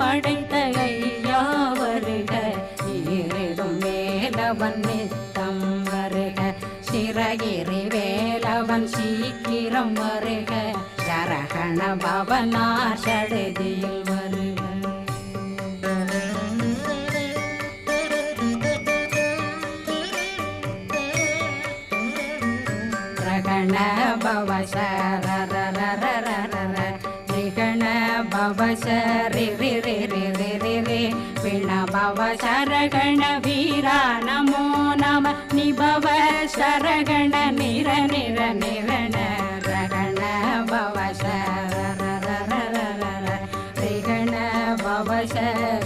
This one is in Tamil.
படைத்த ஐயா வருக, ஈரிடும் வேலவன் நித்தம் வருக, சிறகிரி வேலவன் சீக்கிரம் வருக, சரகண பவனார் சடுதியில் வருக. ரகண பவ சரரரரரர ரிகண பவ சரி ரி ரி ரி ரி ரி ரி பிண பவ சரகண வீரா நமோ நம நிபவ சரகண நிர நிர நிரண ரகண பவ சரரரரரர ரிகண பவ சரி